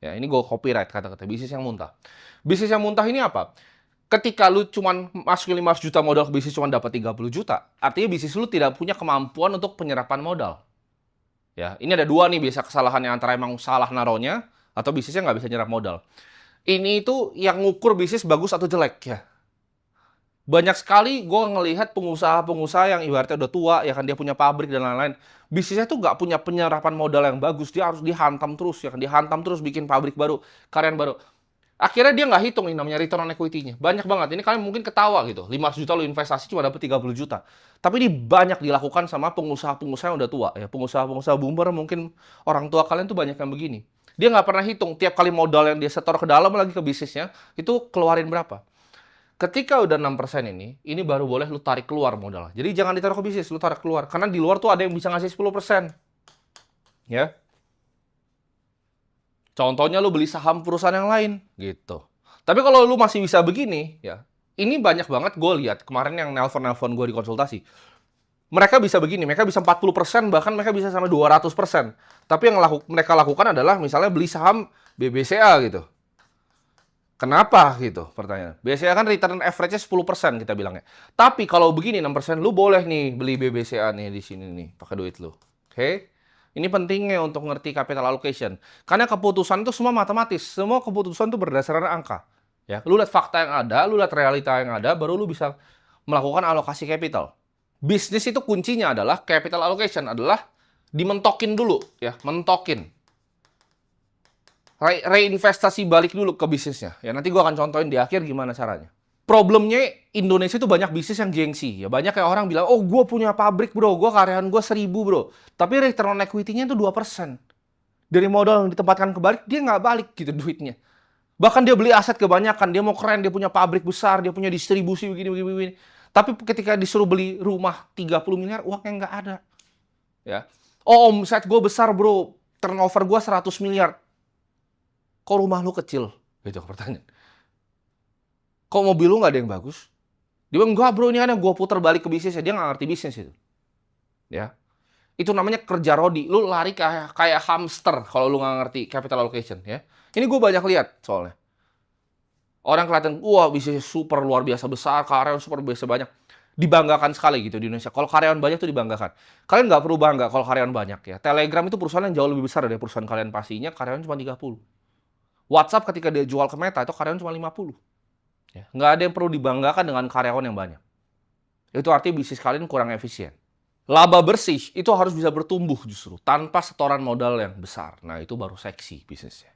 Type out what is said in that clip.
Ya, ini gue copyright kata-kata bisnis yang muntah. Bisnis yang muntah ini apa? Ketika lu cuman masukin 500 juta modal ke bisnis cuman dapat 30 juta, artinya bisnis lu tidak punya kemampuan untuk penyerapan modal. Ya, ini ada dua nih biasa kesalahannya, antara emang salah naronya atau bisnisnya nggak bisa nyerap modal. Ini itu yang ngukur bisnis bagus atau jelek ya. Banyak sekali gue ngelihat pengusaha-pengusaha yang ibaratnya udah tua, ya kan, dia punya pabrik dan lain-lain. Bisnisnya tuh nggak punya penyerapan modal yang bagus, dia harus dihantam terus, ya kan, dihantam terus bikin pabrik baru, karyawan baru. Akhirnya dia nggak hitung ini namanya return on equity-nya. Banyak banget. Ini kalian mungkin ketawa gitu. 500 juta lu investasi cuma dapat 30 juta. Tapi ini banyak dilakukan sama pengusaha-pengusaha yang udah tua ya. Pengusaha-pengusaha boomer, mungkin orang tua kalian tuh banyak yang begini. Dia nggak pernah hitung tiap kali modal yang dia setor ke dalam lagi ke bisnisnya, itu keluarin berapa. Ketika udah 6% ini baru boleh lu tarik keluar modalnya. Jadi jangan ditaruh ke bisnis, lu tarik keluar. Karena di luar tuh ada yang bisa ngasih 10%. Ya. Contohnya lu beli saham perusahaan yang lain, gitu. Tapi kalau lu masih bisa begini, ya, ini banyak banget gue lihat kemarin yang nelpon gue di konsultasi. Mereka bisa begini, mereka bisa 40%, bahkan mereka bisa sampai 200%. Tapi yang mereka lakukan adalah misalnya beli saham BBCA gitu. Kenapa gitu pertanyaan? Biasanya kan return average-nya 10% kita bilangnya. Tapi kalau begini 6%, lu boleh nih beli BBCA nih di sini nih, pakai duit lu. Oke? Ini pentingnya untuk ngerti capital allocation. Karena keputusan itu semua matematis. Semua keputusan itu berdasarkan angka. Ya, lu lihat fakta yang ada, lu lihat realita yang ada, baru lu bisa melakukan alokasi capital. Bisnis itu kuncinya adalah capital allocation, adalah dimentokin dulu, ya, mentokin. Reinvestasi balik dulu ke bisnisnya. Ya, nanti gue akan contohin di akhir gimana caranya. Problemnya Indonesia itu banyak bisnis yang gengsi. Ya, banyak kayak orang bilang, oh gue punya pabrik bro, gue karyawan gue 1000 bro. Tapi return on equity-nya itu 2%. Dari modal yang ditempatkan ke balik, dia nggak balik gitu duitnya. Bahkan dia beli aset kebanyakan, dia mau keren, dia punya pabrik besar, dia punya distribusi begini. Tapi ketika disuruh beli rumah 30 miliar, uangnya nggak ada. Ya. Oh, omset gue besar bro, turnover gue 100 miliar. Kok rumah lu kecil? Gitu pertanyaan. Kok mobil lu nggak ada yang bagus? Dia bilang, enggak bro, ini kan yang gue putar balik ke bisnisnya. Dia nggak ngerti bisnis itu. Ya. Itu namanya kerja rodi. Lu lari kayak hamster kalau lu nggak ngerti capital allocation. Ya. Ini gue banyak lihat soalnya. Orang kelihatan, wah bisnisnya super luar biasa besar, karyawan super biasa banyak. Dibanggakan sekali gitu di Indonesia. Kalau karyawan banyak tuh dibanggakan. Kalian nggak perlu bangga kalau karyawan banyak ya. Telegram itu perusahaan yang jauh lebih besar dari perusahaan kalian pastinya. Karyawan cuma 30. WhatsApp ketika dia jual ke Meta itu karyawan cuma 50. Ya, nggak ada yang perlu dibanggakan dengan karyawan yang banyak. Itu artinya bisnis kalian kurang efisien. Laba bersih itu harus bisa bertumbuh justru tanpa setoran modal yang besar. Nah, itu baru seksi bisnisnya.